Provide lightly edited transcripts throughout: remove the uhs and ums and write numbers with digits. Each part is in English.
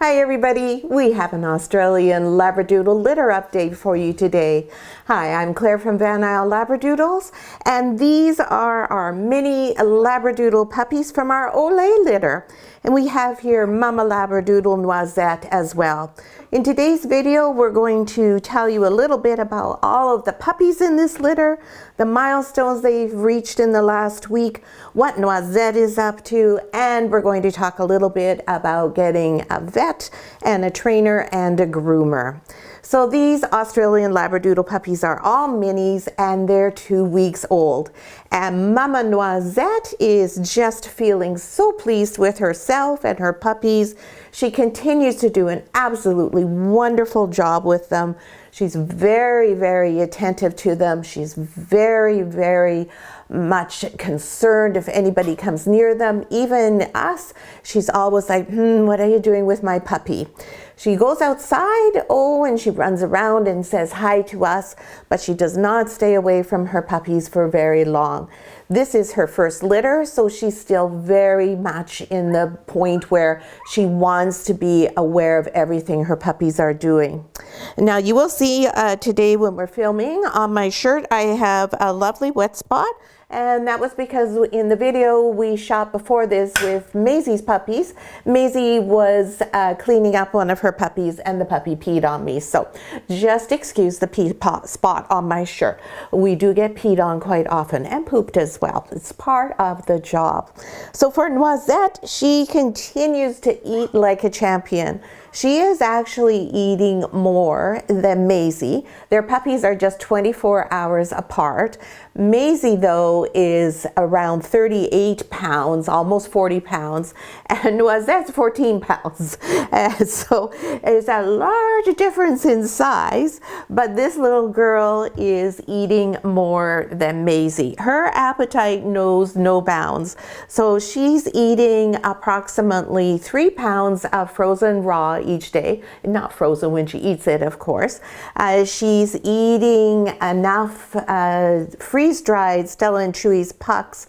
Hi everybody, we have an Australian Labradoodle litter update for you today. Hi, I'm Claire from Van Isle Labradoodles, and these are our mini Labradoodle puppies from our Au Lait litter. And we have here Mama Labradoodle Noisette as well. In today's video, we're going to tell you a little bit about all of the puppies in this litter, the milestones they've reached in the last week, what Noisette is up to, and we're going to talk a little bit about getting a vet and a trainer and a groomer. So these Australian Labradoodle puppies are all minis and they're 2 weeks old. And Mama Noisette is just feeling so pleased with herself and her puppies. She continues to do an absolutely wonderful job with them. She's very, very attentive to them. She's very, very much concerned if anybody comes near them, even us. She's always like, what are you doing with my puppy? She goes outside, and she runs around and says hi to us, but she does not stay away from her puppies for very long. This is her first litter, so she's still very much in the point where she wants to be aware of everything her puppies are doing. Now you will see today when we're filming on my shirt, I have a lovely wet spot. And that was because in the video we shot before this with Maisie's puppies, Maisie was cleaning up one of her puppies and the puppy peed on me. So just excuse the pee spot on my shirt. We do get peed on quite often and pooped as well. It's part of the job. So for Noisette, she continues to eat like a champion. She is actually eating more than Maisie. Their puppies are just 24 hours apart. Maisie, though, is around 38 pounds, almost 40 pounds, and Noisette's 14 pounds. So there's a large difference in size, but this little girl is eating more than Maisie. Her appetite knows no bounds. So she's eating approximately 3 pounds of frozen raw each day. Not frozen when she eats it, of course. She's eating enough freeze-dried Stella and Chewy's pucks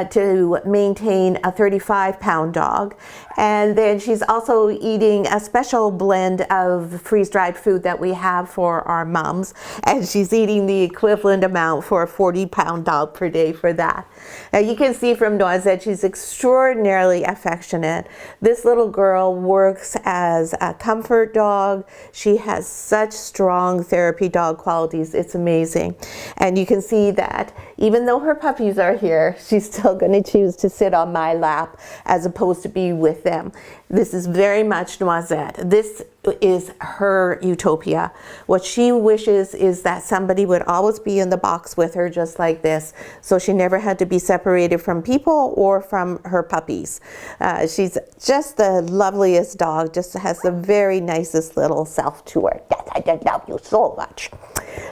to maintain a 35-pound dog. And then she's also eating a special blend of freeze-dried food that we have for our mums. And she's eating the equivalent amount for a 40-pound dog per day for that. Now you can see from Noisette, she's extraordinarily affectionate. This little girl works as a comfort dog. She has such strong therapy dog qualities. It's amazing. And you can see that even though her puppies are here, she's still going to choose to sit on my lap as opposed to be with them. This is very much Noisette. This is her utopia. What she wishes is that somebody would always be in the box with her just like this, so she never had to be separated from people or from her puppies. She's just the loveliest dog, just has the very nicest little self to her. Yes, I just love you so much.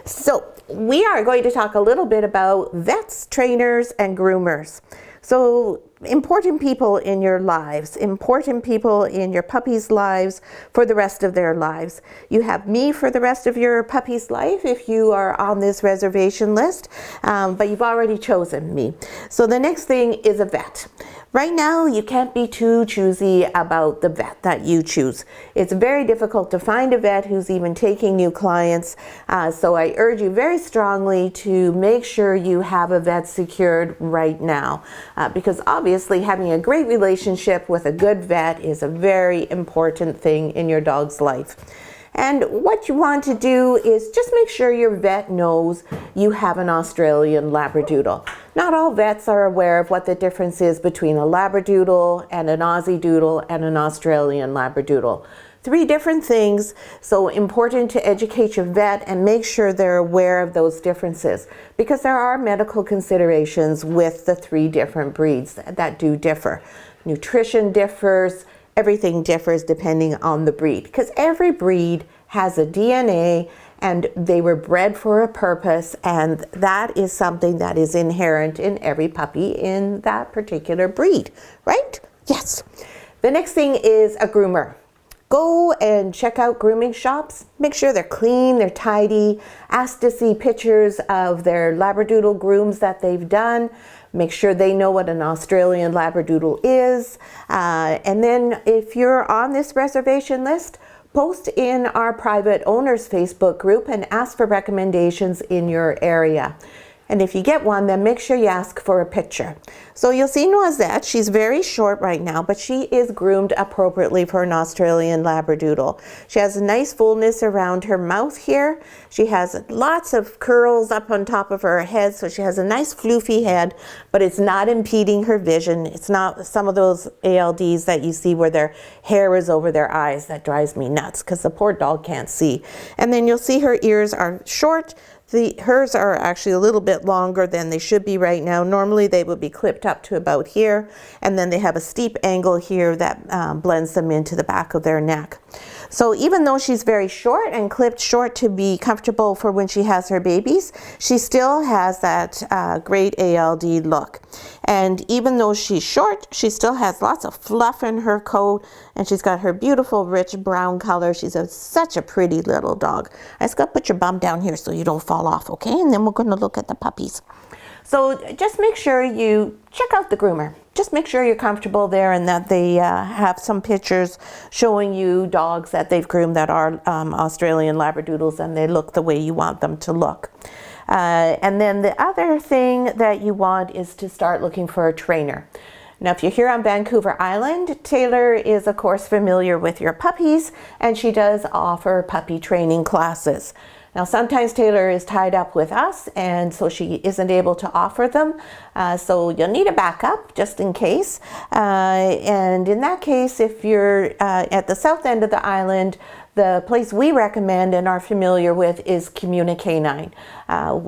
So we are going to talk a little bit about vets, trainers, and groomers. So important people in your lives, important people in your puppy's lives for the rest of their lives. You have me for the rest of your puppy's life if you are on this reservation list, but you've already chosen me. So the next thing is a vet. Right now, you can't be too choosy about the vet that you choose. It's very difficult to find a vet who's even taking new clients. So I urge you very strongly to make sure you have a vet secured right now, because obviously having a great relationship with a good vet is a very important thing in your dog's life. And what you want to do is just make sure your vet knows you have an Australian Labradoodle. Not all vets are aware of what the difference is between a Labradoodle and an Aussie Doodle and an Australian Labradoodle. 3 different things, so important to educate your vet and make sure they're aware of those differences, because there are medical considerations with the 3 different breeds that do differ. Nutrition differs, everything differs depending on the breed, because every breed has a DNA and they were bred for a purpose, and that is something that is inherent in every puppy in that particular breed, right? Yes. The next thing is a groomer. Go and check out grooming shops. Make sure they're clean, they're tidy. Ask to see pictures of their Labradoodle grooms that they've done. Make sure they know what an Australian Labradoodle is. And then if you're on this reservation list, post in our private owners Facebook group and ask for recommendations in your area. And if you get one, then make sure you ask for a picture. So you'll see Noisette. She's very short right now, but she is groomed appropriately for an Australian Labradoodle. She has a nice fullness around her mouth here. She has lots of curls up on top of her head, so she has a nice floofy head, but it's not impeding her vision. It's not some of those ALDs that you see where their hair is over their eyes. That drives me nuts because the poor dog can't see. And then you'll see her ears are short. Hers are actually a little bit longer than they should be right now. Normally they would be clipped up to about here, and then they have a steep angle here that blends them into the back of their neck. So even though she's very short and clipped short to be comfortable for when she has her babies, she still has that great ALD look. And even though she's short, she still has lots of fluff in her coat, and she's got her beautiful rich brown color. She's such a pretty little dog. I just got to put your bum down here so you don't fall off, okay? And then we're going to look at the puppies. So just make sure you check out the groomer. Just make sure you're comfortable there and that they have some pictures showing you dogs that they've groomed that are Australian Labradoodles, and they look the way you want them to look. And then the other thing that you want is to start looking for a trainer. Now, if you're here on Vancouver Island, Taylor is, of course, familiar with your puppies, and she does offer puppy training classes. Now, sometimes Taylor is tied up with us, and so she isn't able to offer them. So you'll need a backup just in case. And in that case, if you're at the south end of the island, the place we recommend and are familiar with is Communicanine.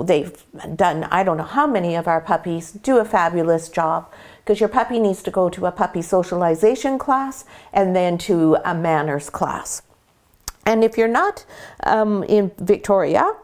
They've done, I don't know how many of our puppies do a fabulous job, because your puppy needs to go to a puppy socialization class and then to a manners class. And if you're not in Victoria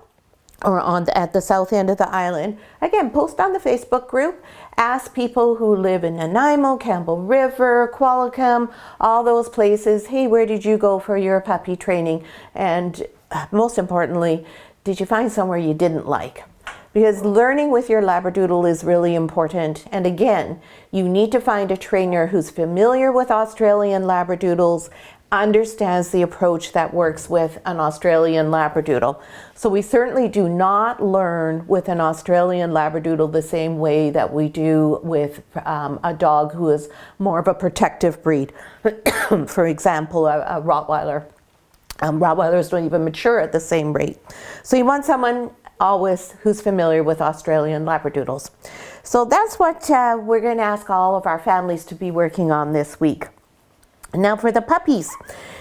or at the south end of the island, again, post on the Facebook group. Ask people who live in Nanaimo, Campbell River, Qualicum, all those places, hey, where did you go for your puppy training? And most importantly, did you find somewhere you didn't like? Because learning with your Labradoodle is really important. And again, you need to find a trainer who's familiar with Australian Labradoodles, understands the approach that works with an Australian Labradoodle. So we certainly do not learn with an Australian Labradoodle the same way that we do with a dog who is more of a protective breed. For example, a Rottweiler. Rottweilers don't even mature at the same rate. So you want someone always who's familiar with Australian Labradoodles. So that's what we're going to ask all of our families to be working on this week. Now for the puppies,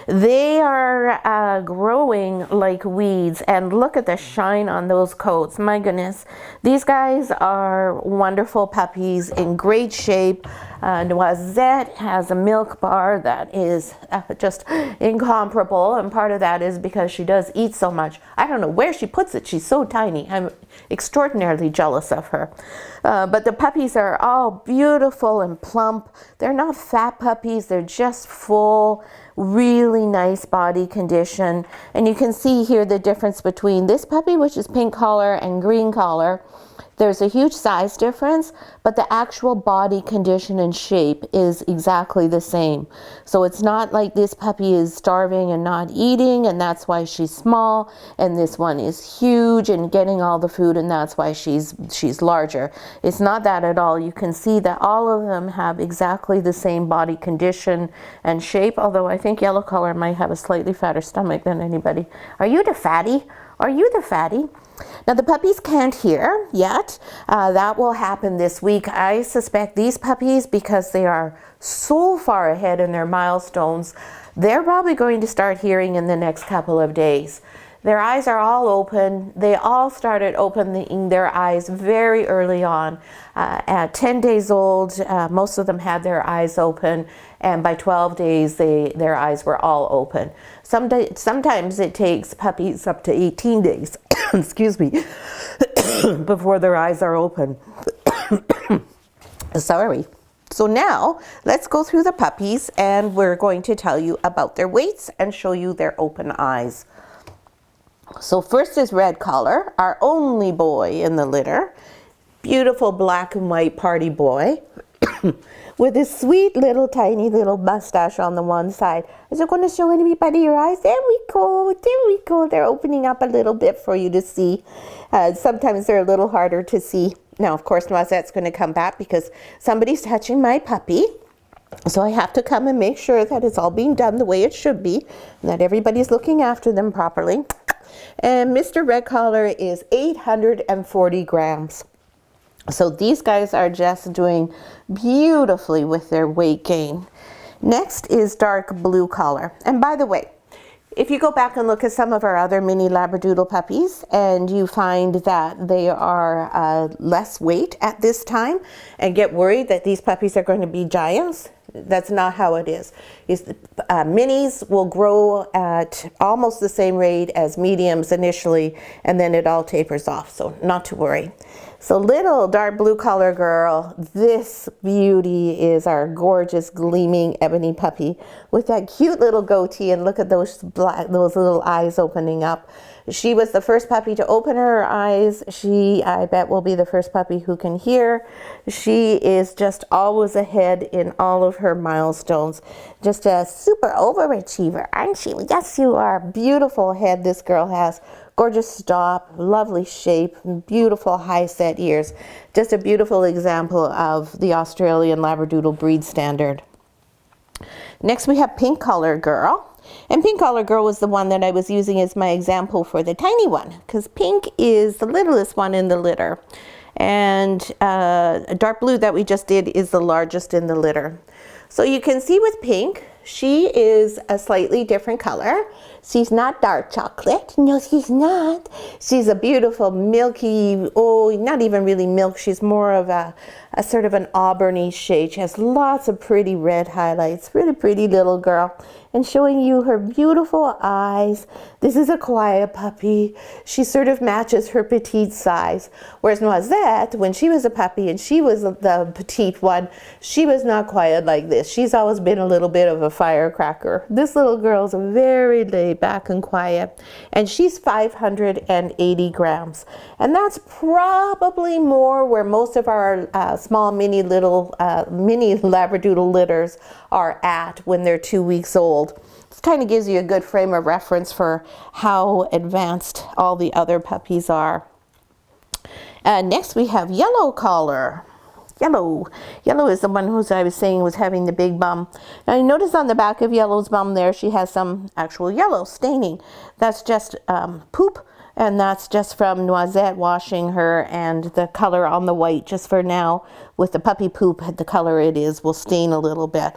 they are growing like weeds, and look at the shine on those coats. My goodness, these guys are wonderful puppies in great shape. Noisette has a milk bar that is just incomparable, and part of that is because she does eat so much. I don't know where she puts it. She's so tiny. I'm extraordinarily jealous of her. But the puppies are all beautiful and plump. They're not fat puppies. They're just full, really nice body condition. And you can see here the difference between this puppy, which is pink collar, and green collar. There's a huge size difference, but the actual body condition and shape is exactly the same. So it's not like this puppy is starving and not eating, and that's why she's small, and this one is huge and getting all the food, and that's why she's larger. It's not that at all. You can see that all of them have exactly the same body condition and shape, although I think yellow color might have a slightly fatter stomach than anybody. Are you the fatty? Are you the fatty? Now the puppies can't hear yet. That will happen this week. I suspect these puppies, because they are so far ahead in their milestones, they're probably going to start hearing in the next couple of days. Their eyes are all open. They all started opening their eyes very early on. At 10 days old, most of them had their eyes open, and by 12 days, their eyes were all open. Sometimes it takes puppies up to 18 days, excuse me, before their eyes are open. Sorry. So now, let's go through the puppies, and we're going to tell you about their weights and show you their open eyes. So first is Red Collar, our only boy in the litter. beautiful black and white party boy with a sweet little tiny little mustache on the one side. Is it going to show anybody your eyes? There we go. There we go. They're opening up a little bit for you to see. Sometimes they're a little harder to see. Now, of course, Noisette's going to come back because somebody's touching my puppy. So I have to come and make sure that it's all being done the way it should be, and that everybody's looking after them properly. And Mr. Red Collar is 840 grams. So these guys are just doing beautifully with their weight gain. Next is dark blue collar. And by the way, if you go back and look at some of our other mini Labradoodle puppies and you find that they are less weight at this time and get worried that these puppies are going to be giants, that's not how it is. Minis will grow at almost the same rate as mediums initially, and then it all tapers off, so not to worry. So little dark blue collar girl, this beauty is our gorgeous gleaming ebony puppy with that cute little goatee, and look at those little eyes opening up. She was the first puppy to open her eyes. She, I bet, will be the first puppy who can hear. She is just always ahead in all of her milestones. Just a super overachiever, aren't she? Yes, you are. Beautiful head this girl has. Gorgeous stop, lovely shape, beautiful high set ears. Just a beautiful example of the Australian Labradoodle breed standard. Next we have Pink Collar Girl. And Pink Collar Girl was the one that I was using as my example for the tiny one, because Pink is the littlest one in the litter. And dark blue that we just did is the largest in the litter. So you can see with Pink, she is a slightly different color. She's not dark chocolate. No, she's not. She's a beautiful milky, oh, not even really milk. She's more of a sort of an auburny shade. She has lots of pretty red highlights. Really pretty little girl. And showing you her beautiful eyes. This is a quiet puppy. She sort of matches her petite size. Whereas Noisette, when she was a puppy and she was the petite one, she was not quiet like this. She's always been a little bit of a firecracker. This little girl's very laid back and quiet. And she's 580 grams. And that's probably more where most of our small mini Labradoodle litters are at when they're 2 weeks old. This kind of gives you a good frame of reference for how advanced all the other puppies are. Next we have Yellow Collar. Yellow is the one who I was saying was having the big bum. Now you notice on the back of Yellow's bum there, she has some actual yellow staining. That's just poop, and that's just from Noisette washing her, and the color on the white just for now with the puppy poop, the color it is will stain a little bit.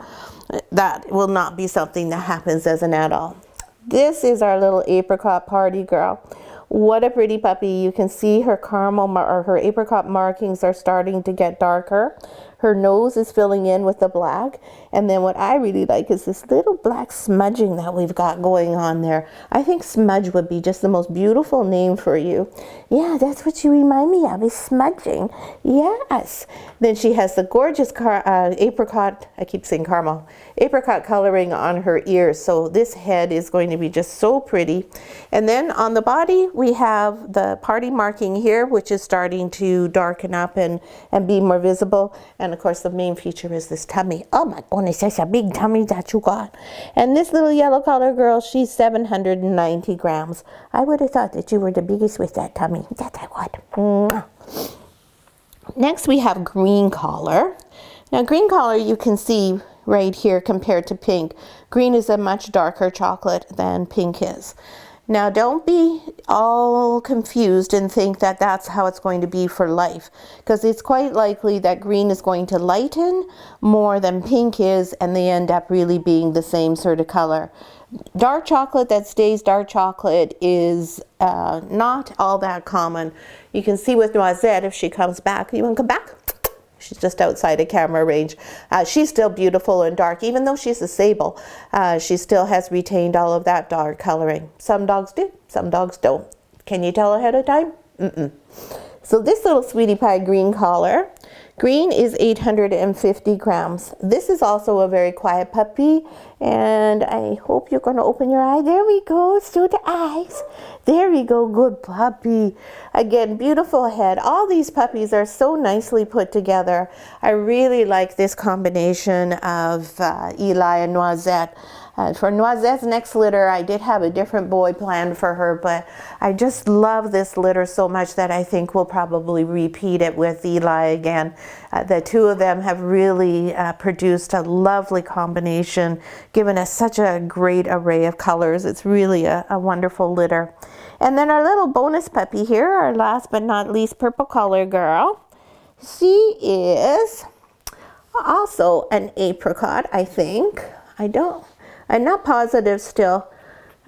That will not be something that happens as an adult. This is our little apricot party girl. What a pretty puppy. You can see her caramel or her apricot markings are starting to get darker. Her nose is filling in with the black. And then what I really like is this little black smudging that we've got going on there. I think smudge would be just the most beautiful name for you. Yeah, that's what you remind me of, is smudging. Yes. Then she has the gorgeous apricot, I keep saying caramel, apricot coloring on her ears. So this head is going to be just so pretty. And then on the body, we have the party marking here, which is starting to darken up and be more visible. And of course, the main feature is this tummy. Oh my goodness, that's a big tummy that you got. And this little yellow collar girl, she's 790 grams. I would have thought that you were the biggest with that tummy. That I would. Mwah. Next, we have Green Collar. Now, Green Collar, you can see right here compared to Pink. Green is a much darker chocolate than Pink is. Now, don't be all confused and think that that's how it's going to be for life, because it's quite likely that green is going to lighten more than Pink is, and they end up really being the same sort of color. Dark chocolate that stays dark chocolate is not all that common. You can see with Noisette, if she comes back, you want to come back? She's just outside of camera range. She's still beautiful and dark. Even though she's a sable, she still has retained all of that dark coloring. Some dogs do, some dogs don't. Can you tell ahead of time? Mm-mm. So this little sweetie pie green collar, Green is 850 grams. This is also a very quiet puppy, and I hope you're going to open your eye. There we go. Show the eyes. There we go. Good puppy. Again, beautiful head. All these puppies are so nicely put together. I really like this combination of Eli and Noisette. For Noisette's next litter, I did have a different boy planned for her, but I just love this litter so much that I think we'll probably repeat it with Eli again. The two of them have really produced a lovely combination, given us such a great array of colors. It's really a wonderful litter. And then our little bonus puppy here, our last but not least purple color girl. She is also an apricot, I think. I'm not positive still.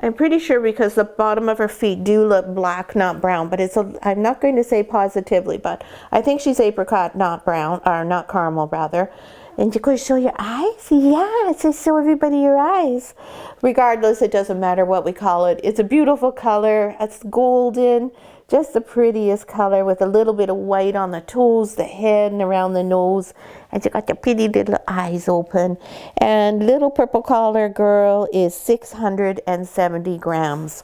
I'm pretty sure because the bottom of her feet do look black, not brown, but I'm not going to say positively, but I think she's apricot, not brown, or not caramel rather. And you're going to show your eyes? Yeah, so show everybody your eyes. Regardless, it doesn't matter what we call it. It's a beautiful color. It's golden, just the prettiest color with a little bit of white on the toes, the head, and around the nose. And you got your pretty little eyes open. And little purple collar girl is 670 grams.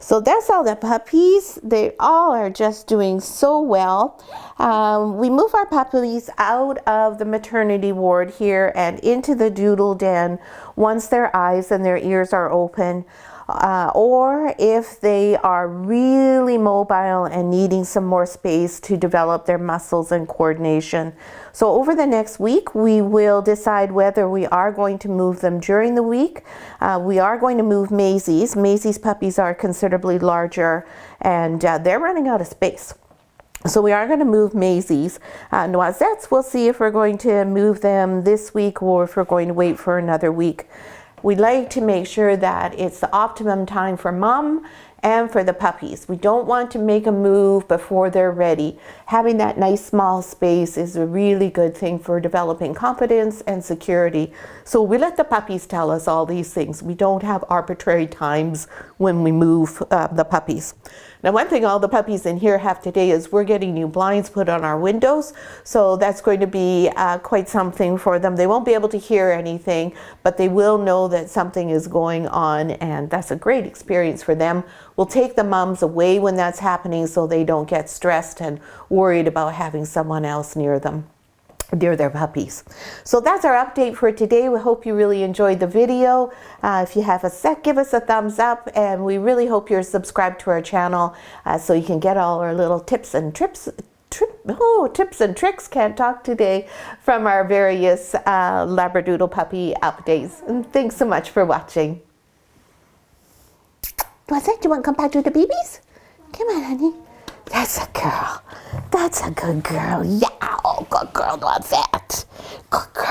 So that's all the puppies. They all are just doing so well. We move our puppies out of the maternity ward here and into the doodle den once their eyes and their ears are open. Or if they are really mobile and needing some more space to develop their muscles and coordination. So over the next week, we will decide whether we are going to move them during the week. We are going to move Maisie's. Maisie's puppies are considerably larger, and they're running out of space. So we are going to move Maisie's. Noisette's, we'll see if we're going to move them this week or if we're going to wait for another week. We like to make sure that it's the optimum time for mom and for the puppies. We don't want to make a move before they're ready. Having that nice small space is a really good thing for developing confidence and security. So we let the puppies tell us all these things. We don't have arbitrary times when we move the puppies. Now, one thing all the puppies in here have today is we're getting new blinds put on our windows. So that's going to be quite something for them. They won't be able to hear anything, but they will know that something is going on, and that's a great experience for them. We'll take the moms away when that's happening so they don't get stressed and worried about having someone else near them, near their puppies. So that's our update for today. We hope you really enjoyed the video. If you have a sec, give us a thumbs up, and we really hope you're subscribed to our channel so you can get all our little tips and tricks, can't talk today, from our various Labradoodle puppy updates. And thanks so much for watching. Noisette, do you want to come back to the babies? Come on, honey. That's a girl. That's a good girl. Yeah, oh, good girl, Noisette. Good girl.